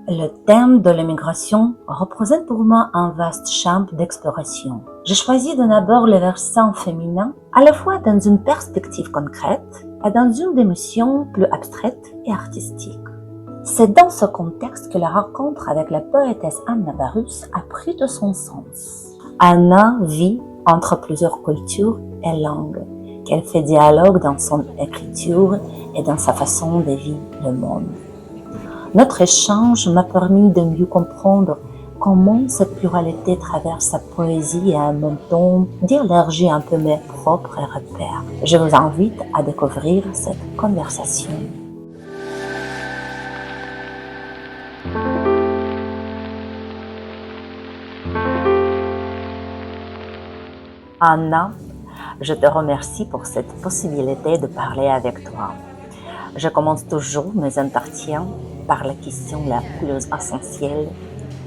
Le thème de l'immigration représente pour moi un vaste champ d'exploration. J'ai choisi d'abord le versant féminin, à la fois dans une perspective concrète et dans une dimension plus abstraite et artistique. C'est dans ce contexte que la rencontre avec la poétesse Anna Barus a pris de son sens. Anna vit entre plusieurs cultures et langues, qu'elle fait dialogue dans son écriture et dans sa façon de vivre le monde. Notre échange m'a permis de mieux comprendre comment cette pluralité traverse sa poésie et en même temps d'élargir un peu mes propres repères. Je vous invite à découvrir cette conversation. Anna, je te remercie pour cette possibilité de parler avec toi. Je commence toujours mes entretiens par la question la plus essentielle.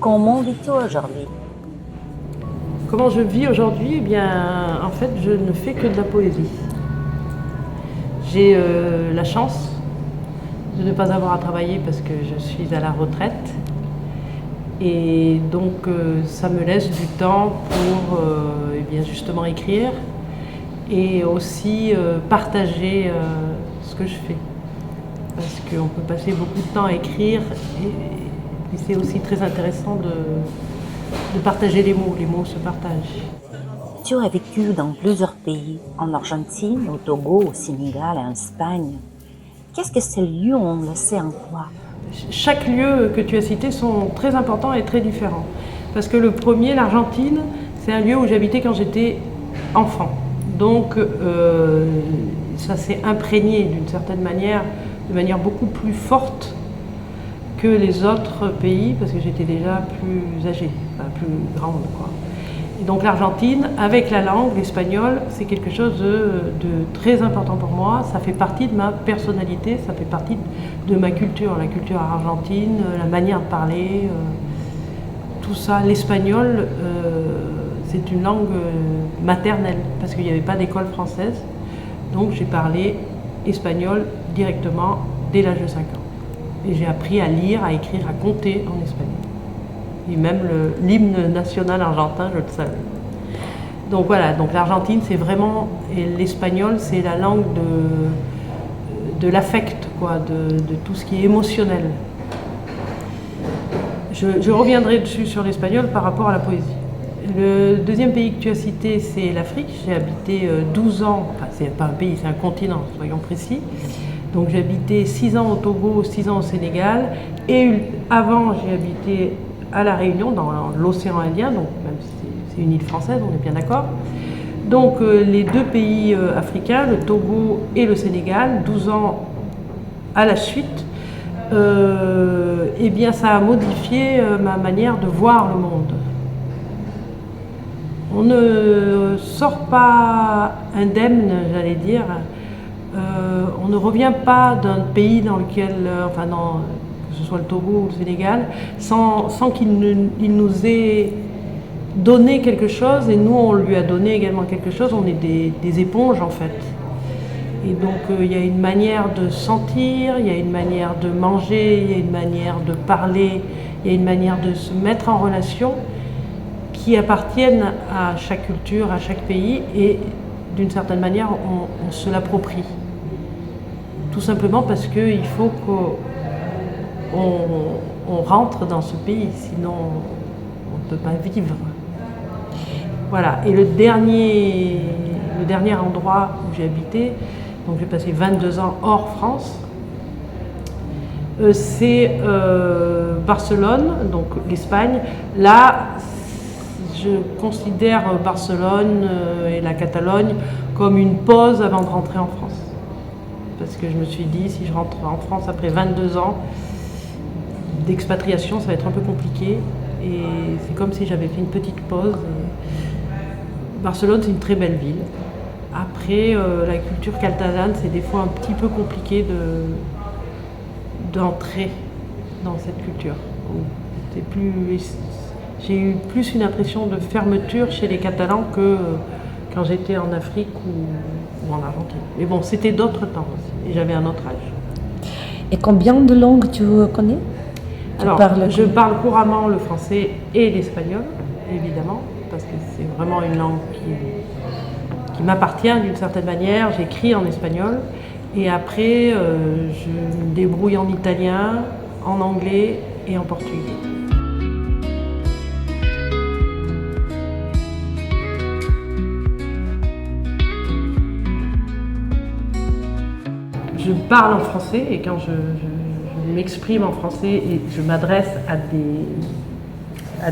Comment vis-tu aujourd'hui? Comment je vis aujourd'hui? Eh bien, en fait, je ne fais que de la poésie. J'ai la chance de ne pas avoir à travailler parce que je suis à la retraite. Et donc, ça me laisse du temps pour eh bien, justement écrire et aussi partager ce que je fais. Parce qu'on peut passer beaucoup de temps à écrire et c'est aussi très intéressant de partager les mots se partagent. Tu as vécu dans plusieurs pays, en Argentine, au Togo, au Sénégal, en Espagne. Qu'est-ce que ces lieux ont laissé en toi? Chaque lieu que tu as cité sont très importants et très différents. Parce que le premier, l'Argentine, c'est un lieu où j'habitais quand j'étais enfant. Donc ça s'est imprégné d'une certaine manière, de manière beaucoup plus forte que les autres pays, parce que j'étais déjà plus âgée, enfin plus grande, quoi. Et donc l'Argentine, avec la langue, l'espagnol, c'est quelque chose de très important pour moi. Ça fait partie de ma personnalité, ça fait partie de ma culture, la culture argentine, la manière de parler, tout ça. L'espagnol, c'est une langue maternelle, parce qu'il n'y avait pas d'école française. Donc j'ai parlé espagnol directement dès l'âge de 5 ans. Et j'ai appris à lire, à écrire, à compter en espagnol. Et même l'hymne national argentin, je le savais. Donc voilà, donc l'Argentine, c'est vraiment, et l'espagnol, c'est la langue de l'affect, quoi, de tout ce qui est émotionnel. Je reviendrai dessus sur l'espagnol par rapport à la poésie. Le deuxième pays que tu as cité, c'est l'Afrique. J'ai habité 12 ans, enfin c'est pas un pays, c'est un continent, soyons précis. Donc j'ai habité 6 ans au Togo, 6 ans au Sénégal, et avant j'ai habité à La Réunion, dans l'océan Indien, donc même si c'est une île française, on est bien d'accord. Donc les deux pays africains, le Togo et le Sénégal, 12 ans à la suite, eh bien ça a modifié ma manière de voir le monde. On ne sort pas indemne, j'allais dire. On ne revient pas d'un pays dans lequel, que ce soit le Togo ou le Sénégal, sans qu'il nous ait donné quelque chose, et nous on lui a donné également quelque chose. On est des éponges en fait. Et donc il y a une manière de sentir, il y a une manière de manger, il y a une manière de parler, il y a une manière de se mettre en relation qui appartiennent à chaque culture, à chaque pays, et d'une certaine manière on se l'approprie. Tout simplement parce qu'il faut qu'on rentre dans ce pays, sinon on ne peut pas vivre. Voilà, et le dernier endroit où j'ai habité, donc j'ai passé 22 ans hors France, c'est Barcelone, donc l'Espagne. Là, je considère Barcelone et la Catalogne comme une pause avant de rentrer en France. Parce que je me suis dit, si je rentre en France après 22 ans d'expatriation, ça va être un peu compliqué. Et c'est comme si j'avais fait une petite pause. Barcelone, c'est une très belle ville. Après, la culture catalane, c'est des fois un petit peu compliqué d'entrer dans cette culture. J'ai eu plus une impression de fermeture chez les Catalans que quand j'étais en Afrique ou en Argentine. Mais bon, c'était d'autres temps aussi, et j'avais un autre âge. Et combien de langues tu connais? Alors, je parle couramment le français et l'espagnol, évidemment, parce que c'est vraiment une langue qui m'appartient d'une certaine manière. J'écris en espagnol et après, je me débrouille en italien, en anglais et en portugais. Je parle en français et quand je m'exprime en français et je m'adresse à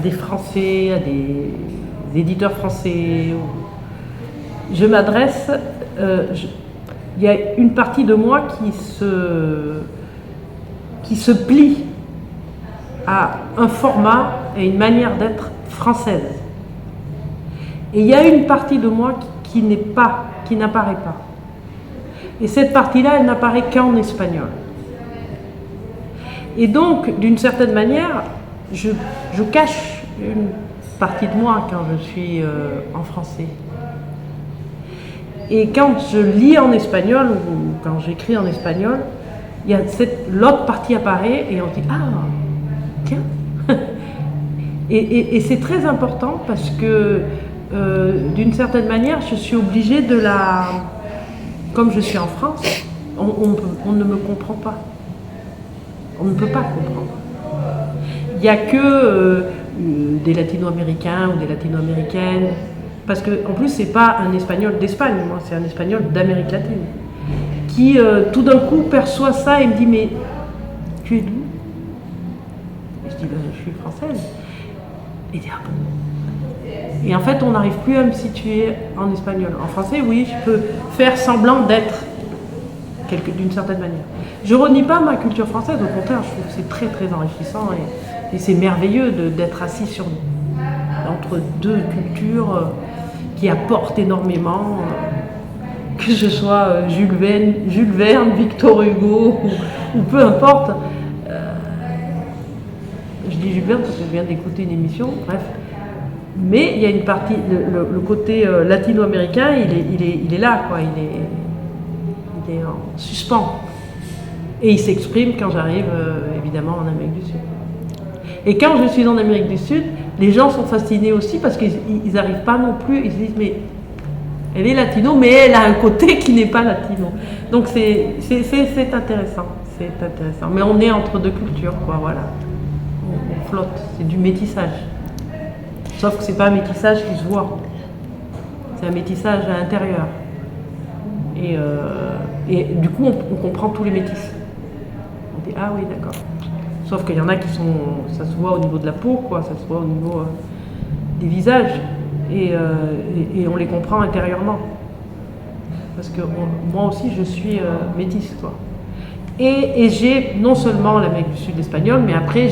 des Français, à des éditeurs français, je m'adresse, il y a une partie de moi qui se plie à un format et une manière d'être française. Et il y a une partie de moi qui n'apparaît pas. Et cette partie-là, elle n'apparaît qu'en espagnol. Et donc, d'une certaine manière, je cache une partie de moi quand je suis en français. Et quand je lis en espagnol, ou quand j'écris en espagnol, l'autre partie apparaît et on dit « Ah, tiens !» Et c'est très important parce que, d'une certaine manière, je suis obligée de la... Comme je suis en France, on ne me comprend pas. On ne peut pas comprendre. Il n'y a que des latino-américains ou des latino-américaines, parce qu'en plus, ce n'est pas un espagnol d'Espagne, moi, c'est un espagnol d'Amérique latine, qui tout d'un coup perçoit ça et me dit « Mais tu es d'où ?» Je dis « Je suis française. » Il dit « Ah bon ?» Et en fait, on n'arrive plus à me situer en espagnol. En français, oui, je peux faire semblant d'être d'une certaine manière. Je ne renie pas ma culture française, au contraire, je trouve que c'est très très enrichissant et c'est merveilleux d'être assis entre deux cultures qui apportent énormément, que ce soit Jules Verne, Victor Hugo ou peu importe. Je dis Jules Verne parce que je viens d'écouter une émission, bref. Mais il y a une partie, le côté latino-américain, il est là, quoi. Il est en suspens. Et il s'exprime quand j'arrive, évidemment, en Amérique du Sud. Et quand je suis en Amérique du Sud, les gens sont fascinés aussi parce qu'ils n'arrivent pas non plus, ils se disent, mais elle est latino, mais elle a un côté qui n'est pas latino. Donc c'est intéressant, c'est intéressant. Mais on est entre deux cultures, quoi, voilà. On flotte, c'est du métissage. Sauf que c'est pas un métissage qui se voit, c'est un métissage à l'intérieur. Et du coup, on comprend tous les métis. On dit ah oui, d'accord. Sauf qu'il y en a qui ça se voit au niveau de la peau, quoi, ça se voit au niveau des visages, et on les comprend intérieurement. Parce que moi aussi, je suis métisse, quoi. Et j'ai non seulement l'Amérique du Sud espagnole, mais après,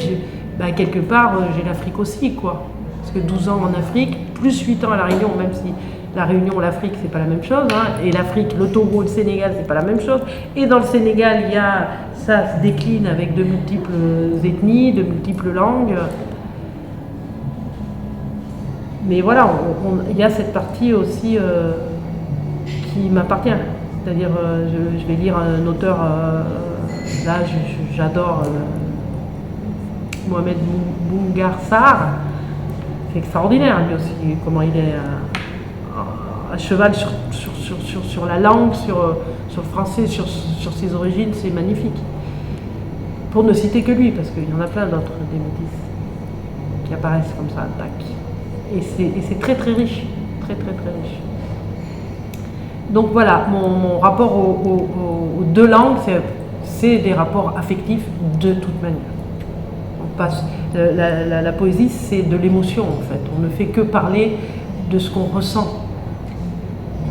quelque part, j'ai l'Afrique aussi, quoi. Parce que 12 ans en Afrique, plus 8 ans à La Réunion, même si La Réunion, l'Afrique, c'est pas la même chose, hein. Et l'Afrique, le Togo, le Sénégal, c'est pas la même chose. Et dans le Sénégal, ça se décline avec de multiples ethnies, de multiples langues. Mais voilà, il y a cette partie aussi qui m'appartient. C'est-à-dire, je vais lire un auteur, là, j'adore Mohamed Bougar Sarr. C'est extraordinaire, lui aussi, comment il est à cheval sur la langue, sur le français, sur ses origines, c'est magnifique. Pour ne citer que lui, parce qu'il y en a plein d'autres, des métis, qui apparaissent comme ça, tac. Et c'est très très riche, très très très riche. Donc voilà, mon rapport aux deux langues, c'est des rapports affectifs de toute manière. La poésie, c'est de l'émotion en fait. On ne fait que parler de ce qu'on ressent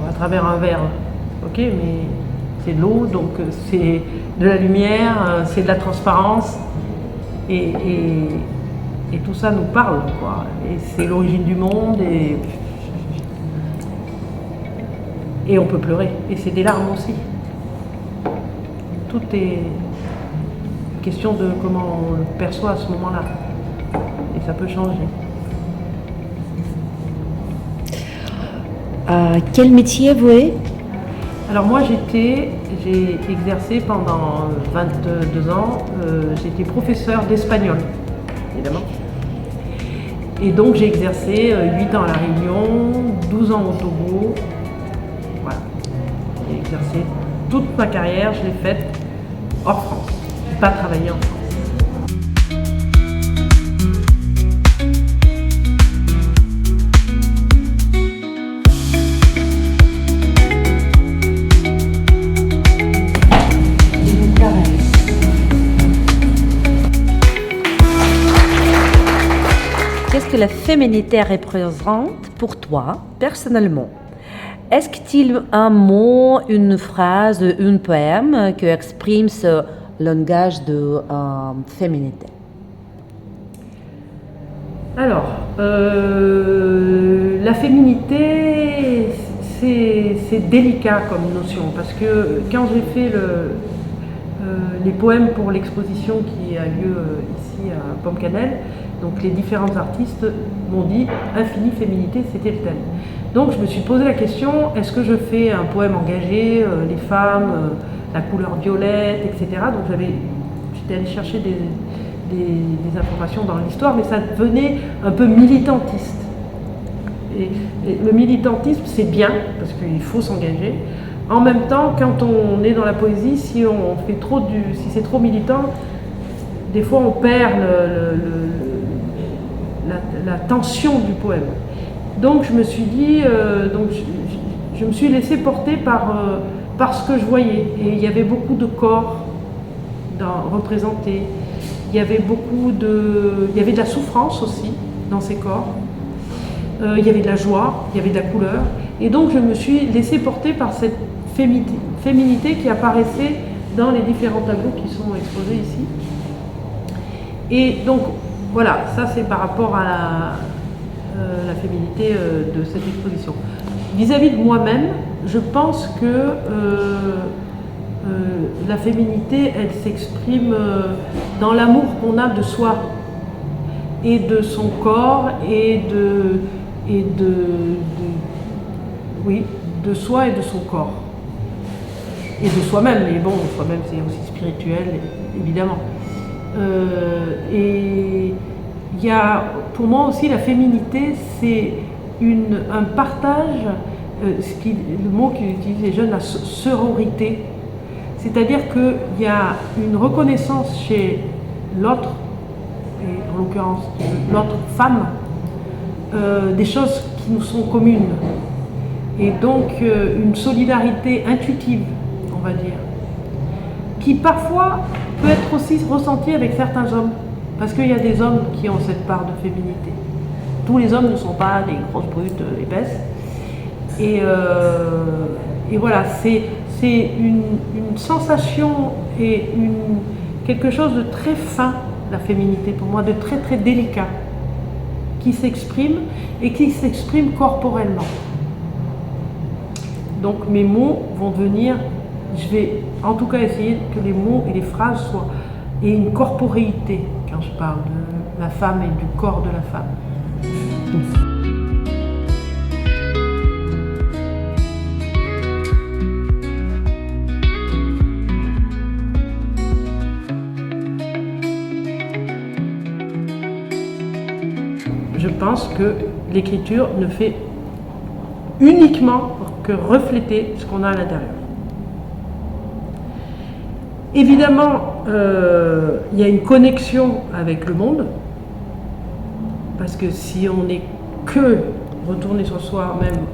à travers un verre. Ok, mais c'est de l'eau, donc c'est de la lumière, c'est de la transparence, et tout ça nous parle, quoi. Et c'est l'origine du monde, et on peut pleurer. Et c'est des larmes aussi. Tout est question de comment on le perçoit à ce moment-là. Et ça peut changer. Quel métier vous êtes ? Alors moi j'ai exercé pendant 22 ans, j'étais professeur d'espagnol, évidemment. Et donc j'ai exercé 8 ans à La Réunion, 12 ans au Togo. Voilà. J'ai exercé toute ma carrière, je l'ai faite hors France. Je n'ai pas travaillé en France. Qu'est-ce que la féminité représente pour toi, personnellement? Est-ce qu'il y a un mot, une phrase, un poème qui exprime ce langage de féminité? Alors, la féminité, c'est délicat comme notion, parce que quand j'ai fait les poèmes pour l'exposition qui a lieu ici à Pomme-Cannelle, donc les différents artistes m'ont dit « Infini féminité », c'était le thème. Donc je me suis posé la question, est-ce que je fais un poème engagé, les femmes, la couleur violette, etc. Donc j'étais allée chercher des informations dans l'histoire, mais ça devenait un peu militantiste. Et le militantisme, c'est bien, parce qu'il faut s'engager. En même temps, quand on est dans la poésie, si c'est trop militant, des fois on perd la tension du poème. Donc je me suis dit, je me suis laissée porter par ce que je voyais. Et il y avait beaucoup de corps représentés. Il y avait de la souffrance aussi dans ces corps. Il y avait de la joie, il y avait de la couleur. Et donc je me suis laissée porter par cette féminité qui apparaissait dans les différents tableaux qui sont exposés ici. Et donc voilà, ça c'est par rapport à la féminité de cette exposition. Vis-à-vis de moi-même, je pense que la féminité, elle s'exprime dans l'amour qu'on a de soi et de son corps et de soi et de son corps et de soi-même. Mais bon, soi-même c'est aussi spirituel, évidemment. Et il y a, pour moi aussi, la féminité, c'est un partage, le mot qu'utilisent les jeunes, la sororité. C'est-à-dire qu'il y a une reconnaissance chez l'autre, et en l'occurrence l'autre femme, des choses qui nous sont communes. Et donc une solidarité intuitive, on va dire, qui parfois peut être aussi ressentie avec certains hommes. Parce qu'il y a des hommes qui ont cette part de féminité. Tous les hommes ne sont pas des grosses brutes épaisses. Et voilà, c'est une sensation et quelque chose de très fin, la féminité pour moi, de très très délicat, qui s'exprime et qui s'exprime corporellement. Donc mes mots vont venir, je vais en tout cas essayer que les mots et les phrases aient une corporéité quand je parle de la femme et du corps de la femme. Je pense que l'écriture ne fait uniquement que refléter ce qu'on a à l'intérieur. Évidemment, il y a une connexion avec le monde, parce que si on n'est que retourné sur soi-même,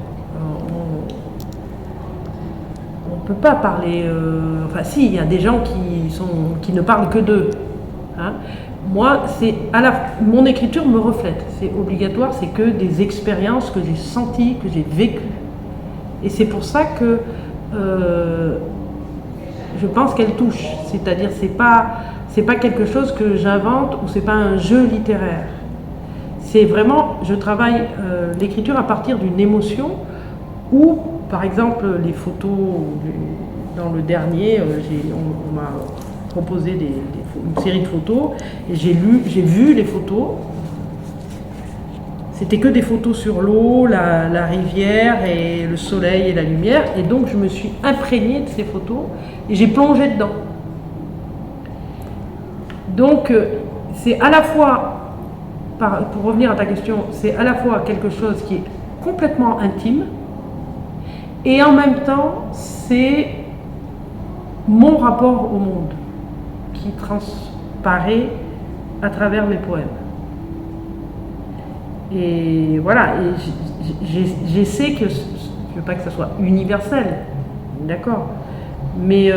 on ne peut pas parler. Enfin, si, il y a des gens qui ne parlent que d'eux. Hein. Moi, mon écriture me reflète. C'est obligatoire, c'est que des expériences que j'ai senties, que j'ai vécues. Et c'est pour ça que je pense qu'elle touche. C'est-à-dire, c'est pas quelque chose que j'invente ou c'est pas un jeu littéraire. C'est vraiment, je travaille l'écriture à partir d'une émotion ou, par exemple, les photos, dans le dernier, on m'a proposé une série de photos et j'ai vu les photos. C'était que des photos sur l'eau, la rivière et le soleil et la lumière. Et donc je me suis imprégnée de ces photos et j'ai plongé dedans. Donc c'est à la fois, pour revenir à ta question, c'est à la fois quelque chose qui est complètement intime et en même temps c'est mon rapport au monde qui transparaît à travers mes poèmes. Et voilà, j'essaie que, je ne veux pas que ça soit universel, d'accord, mais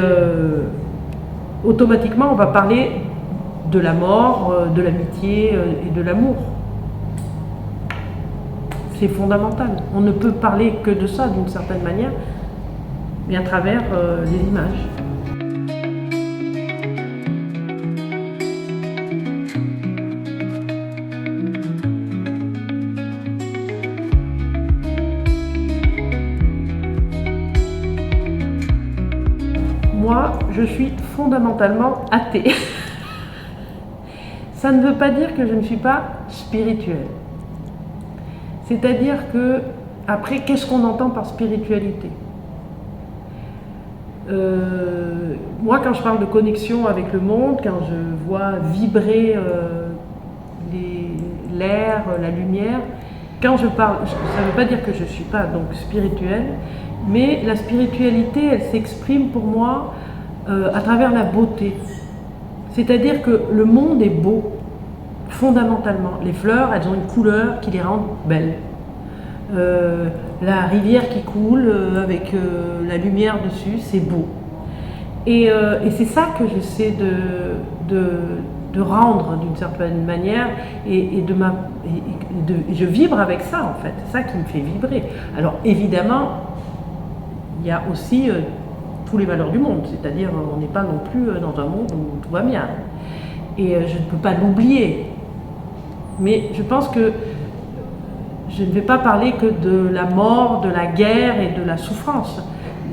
automatiquement on va parler de la mort, de l'amitié et de l'amour. C'est fondamental. On ne peut parler que de ça d'une certaine manière, mais à travers les images. Moi, je suis fondamentalement athée. Ça ne veut pas dire que je ne suis pas spirituelle. C'est-à-dire que, après, qu'est-ce qu'on entend par spiritualité ? Moi, quand je parle de connexion avec le monde, quand je vois vibrer l'air, la lumière, quand je parle, ça ne veut pas dire que je ne suis pas donc spirituelle, mais la spiritualité, elle s'exprime pour moi à travers la beauté. C'est-à-dire que le monde est beau, fondamentalement. Les fleurs, elles ont une couleur qui les rend belles. La rivière qui coule avec la lumière dessus, c'est beau. Et c'est ça que j'essaie de rendre d'une certaine manière, et je vibre avec ça en fait. C'est ça qui me fait vibrer. Alors évidemment, il y a aussi tous les malheurs du monde, c'est-à-dire on n'est pas non plus dans un monde où tout va bien. Et je ne peux pas l'oublier. Mais je pense que je ne vais pas parler que de la mort, de la guerre et de la souffrance.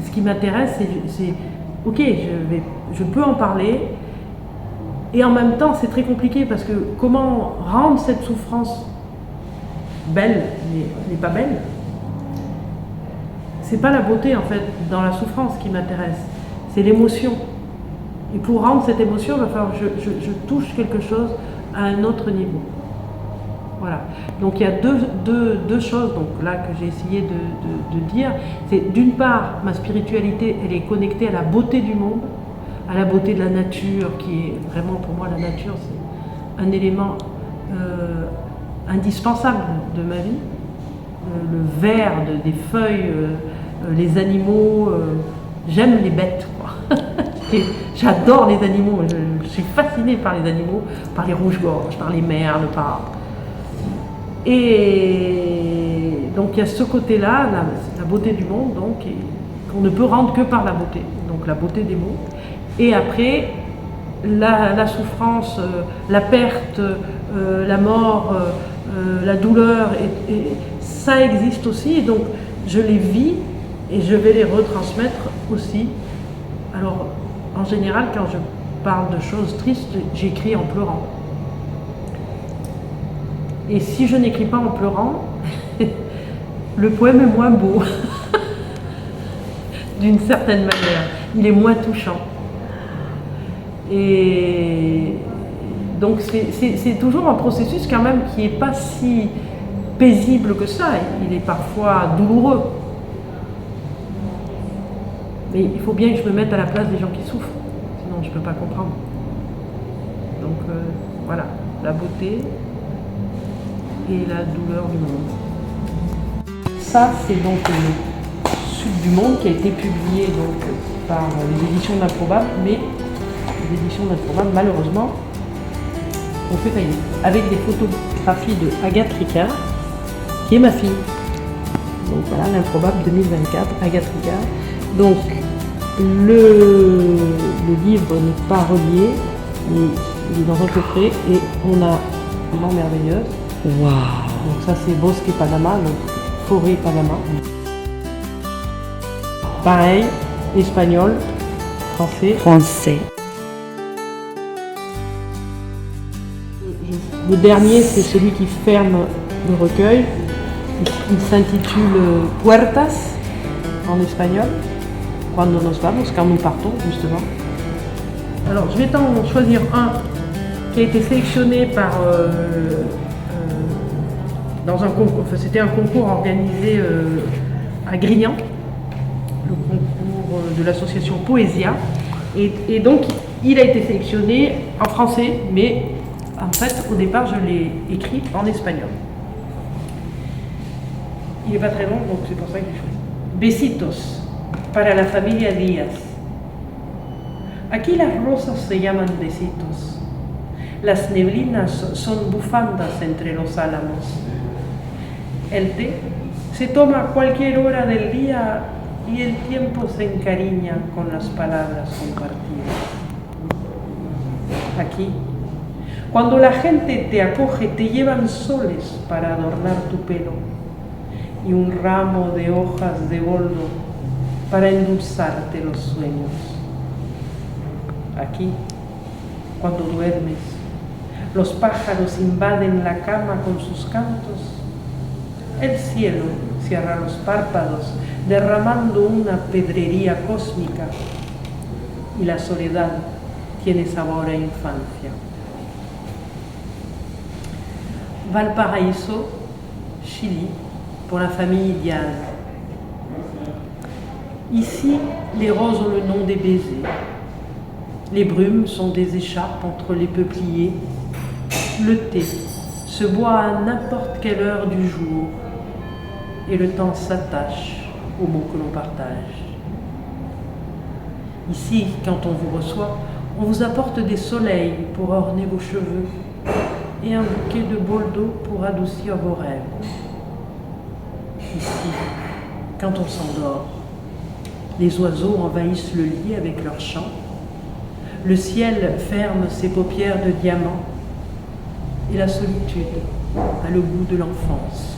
Ce qui m'intéresse, c'est ok, je peux en parler, et en même temps c'est très compliqué parce que comment rendre cette souffrance belle, mais pas belle? C'est pas la beauté en fait dans la souffrance qui m'intéresse, c'est l'émotion. Et pour rendre cette émotion, il va falloir que je touche quelque chose à un autre niveau. Voilà. Donc il y a deux choses donc, là que j'ai essayé de dire. C'est d'une part, ma spiritualité, elle est connectée à la beauté du monde, à la beauté de la nature, qui est vraiment pour moi la nature, c'est un élément indispensable de ma vie. Le vert des feuilles, les animaux, j'aime les bêtes, quoi. J'adore les animaux, je suis fascinée par les animaux, par les rouges-gorges, par les merles, Et donc il y a ce côté-là, la beauté du monde, donc, qu'on ne peut rendre que par la beauté, donc la beauté des mots. Et après, la souffrance, la perte, la mort, la douleur, et ça existe aussi, et donc je les vis et je vais les retransmettre aussi. Alors, en général, quand je parle de choses tristes, j'écris en pleurant. Et si je n'écris pas en pleurant, le poème est moins beau, d'une certaine manière. Il est moins touchant. Et donc c'est toujours un processus quand même qui n'est pas si paisible que ça. Il est parfois douloureux. Mais il faut bien que je me mette à la place des gens qui souffrent, sinon je ne peux pas comprendre. Donc voilà, la beauté et la douleur du monde. Ça, c'est donc le Sud du monde qui a été publié donc, par les éditions d'Improbable, mais les éditions d'Improbable, malheureusement, ont fait faillite. Avec des photographies de Agathe Ricard, qui est ma fille. Donc voilà, l'Improbable 2024, Agathe Ricard. Donc, le livre n'est pas relié, il est dans un coffret et on a Maman merveilleuse. Waouh! Donc ça c'est Bosque Panama, donc forêt Panama. Pareil, espagnol, français. Le dernier c'est celui qui ferme le recueil. Il s'intitule Puertas en espagnol, Cuando nos vamos, quand nous partons justement. Alors je vais t'en choisir un qui a été sélectionné par dans un concours, enfin, c'était un concours organisé à Grignan, le concours de l'association Poesia, et donc il a été sélectionné en français, mais en fait au départ je l'ai écrit en espagnol. Il n'est pas très long, donc c'est pour ça que j'ai choisi. Besitos para la familia Díaz. Aquí las rosas se llaman besitos. Las neblinas son bufandas entre los álamos. El té se toma a cualquier hora del día y el tiempo se encariña con las palabras compartidas. Aquí, cuando la gente te acoge, te llevan soles para adornar tu pelo y un ramo de hojas de boldo para endulzarte los sueños. Aquí, cuando duermes, los pájaros invaden la cama con sus cantos. El cielo cierra los párpados, derramando una pedrería cósmica, y la soledad tiene sabor a infancia. Valparaíso, Chili, pour la famille Diaz. Ici, les roses ont le nom des baisers. Les brumes sont des écharpes entre les peupliers. Le thé se boit à n'importe quelle heure du jour et le temps s'attache aux mots que l'on partage. Ici, quand on vous reçoit, on vous apporte des soleils pour orner vos cheveux et un bouquet de boldo pour adoucir vos rêves. Ici, quand on s'endort, les oiseaux envahissent le lit avec leurs chants. Le ciel ferme ses paupières de diamant et la solitude a le goût de l'enfance.